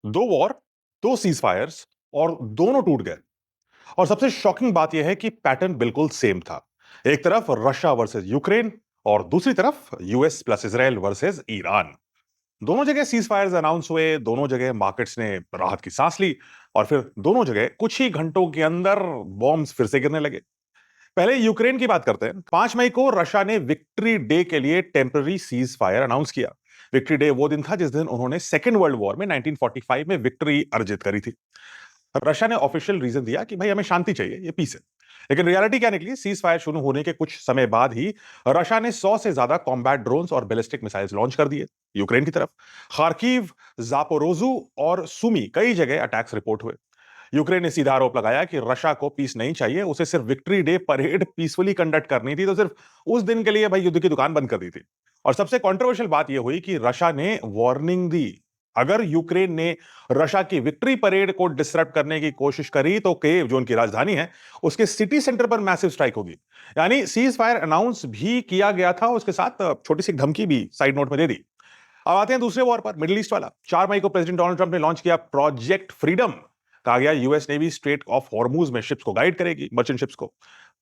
दो वॉर, दो seize Fyers और दोनों टूट गए। और सबसे शॉकिंग बात यह है कि पैटर्न बिल्कुल सेम था। एक तरफ रशिया वर्सेस यूक्रेन और दूसरी तरफ US plus Israel versus Iran. दोनों जगह सीज फायर्स अनाउंस हुए, दोनों जगह मार्केट्स ने राहत की सांस ली और फिर दोनों जगह कुछ ही घंटों के अंदर बॉम्ब्स फिर से गिरने लगे। पहले यूक्रेन की बात करते हैं। 5 मई को रशिया ने विक्ट्री डे के लिए टेम्पररी सीज फायर अनाउंस किया। विक्ट्री डे वो दिन था जिस दिन उन्होंने सेकेंड वर्ल्ड वॉर में 1945 में विक्ट्री अर्जित करी थी। रशिया ने ऑफिशियल रीजन दिया कि भाई हमें शांति चाहिए, ये पीस है। लेकिन रियलिटी क्या निकली? सीज फायर शुरू होने के कुछ समय बाद ही रशिया ने 100 से ज्यादा कॉम्बैट ड्रोन्स और बैलिस्टिक मिसाइल्स लॉन्च कर दिए यूक्रेन की तरफ। खार्किव, जापोरोजू और सुमी कई जगह अटैक्स रिपोर्ट हुए। यूक्रेन ने सीधा आरोप लगाया कि रशिया को पीस नहीं चाहिए, उसे सिर्फ victory day parade peacefully conduct करनी थी, तो सिर्फ उस दिन के लिए भाई युद्ध की दुकान बंद कर दी थी। और सबसे कंट्रोवर्शियल बात यह हुई कि रशिया ने वार्निंग दी, अगर यूक्रेन ने रशिया की विक्ट्री परेड को डिसरप्ट करने की कोशिश करी तो कीव, जो उनकी राजधानी है, उसके सिटी सेंटर पर मैसिव स्ट्राइक होगी। यानी सीज फायर अनाउंस भी किया गया था, उसके साथ छोटी सी धमकी भी साइड नोट में दे दी। अब आते हैं दूसरे वॉर पर, मिडिल ईस्ट वाला। 4 मई को प्रेसिडेंट डोनाल्ड ट्रंप ने लॉन्च किया प्रोजेक्ट फ्रीडम। कहा गया US navy straight of Hormuz में शिप्स को गाइड करेगी, मर्चेंट शिप्स को।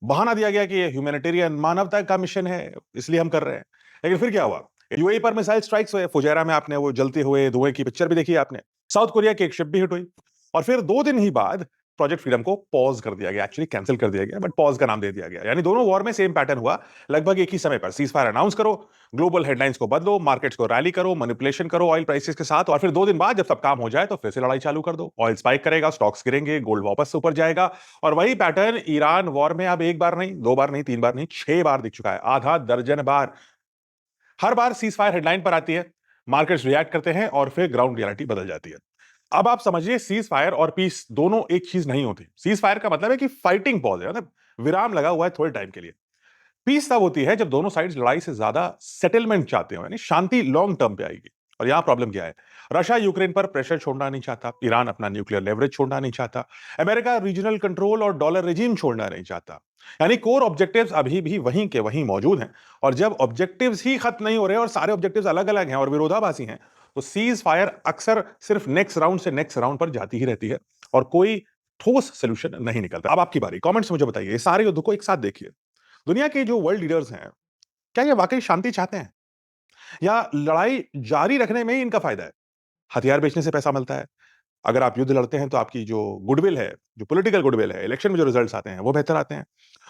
बहाना दिया गया कि ये ह्यूमैनिटेरियन मानवता का मिशन है, इसलिए हम कर रहे हैं। लेकिन फिर क्या हुआ? यूएई पर मिसाइल स्ट्राइक्स हुए। फुजैरा में आपने वो जलते हुए धुएं की पिक्चर भी देखी है आपने। साउथ कोरिया की एक शिप भी हिट हुई। और फिर 2 दिन ही बाद प्रोजेक्ट फ्रीडम को पॉज कर दिया गया, एक्चुअली कैंसिल कर दिया गया, बट पॉज का नाम दे दिया गया। यानी दोनों वॉर में सेम पैटर्न हुआ। लगभग एक ही समय पर सीज फायर अनाउंस करो, ग्लोबल हेडलाइंस को बदलो, मार्केट्स को रैली करो, मैनिपुलेशन करो ऑयल प्राइसेस के साथ, और फिर 2 दिन बाद जब सब काम हो जाए तो फिर से लड़ाई चालू कर दो। ऑयल स्पाइक करेगा, स्टॉक्स गिरेंगे, गोल्ड वापस से ऊपर जाएगा। और वही पैटर्न ईरान वॉर में अब एक बार नहीं, 2 बार नहीं, 3 बार नहीं, 6 बार दिख चुका है, आधा दर्जन बार। हर बार सीज फायर हेडलाइन पर आती है, मार्केट्स रिएक्ट करते हैं और फिर ग्राउंड रियलिटी बदल जाती है। अब आप समझिए, सीज फायर और पीस दोनों एक चीज नहीं होती। सीज फायर का मतलब है कि फाइटिंग पॉज है, मतलब विराम लगा हुआ है थोड़े टाइम के लिए। पीस तब होती है जब दोनों साइड्स लड़ाई से ज्यादा सेटलमेंट चाहते हो, यानी शांति लॉन्ग टर्म पे आएगी। और यहां प्रॉब्लम क्या है? रशिया यूक्रेन पर प्रेशर छोड़ना नहीं चाहता, ईरान अपना न्यूक्लियर लेवरेज छोड़ना नहीं चाहता, अमेरिका रीजनल कंट्रोल और डॉलर रेजिम छोड़ना नहीं चाहता। यानी कोर ऑब्जेक्टिव्स अभी भी वहीं के वहीं मौजूद हैं। और जब ऑब्जेक्टिव्स ही खत्म नहीं हो रहे और सारे ऑब्जेक्टिव्स अलग अलग हैं और विरोधाभासी हैं, तो सीज फायर अक्सर सिर्फ नेक्स्ट राउंड से नेक्स्ट राउंड पर जाती ही रहती है और कोई ठोस सोल्यूशन नहीं निकलता। अब आपकी बारी, कमेंट्स में मुझे बताइए, ये सारे युद्ध को एक साथ देखिए। दुनिया के जो वर्ल्ड लीडर्स हैं, क्या ये वाकई शांति चाहते हैं या लड़ाई जारी रखने में ही इनका फायदा है? हथियार बेचने से पैसा मिलता है। अगर आप युद्ध लड़ते हैं तो आपकी जो गुडविल है, जो पॉलिटिकल गुडविल है, इलेक्शन में जो रिजल्ट्स आते हैं वो बेहतर आते हैं।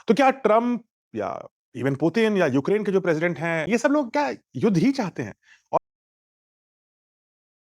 तो क्या ट्रंप या इवन पुतिन या यूक्रेन के जो प्रेसिडेंट हैं, ये सब लोग क्या युद्ध ही चाहते हैं?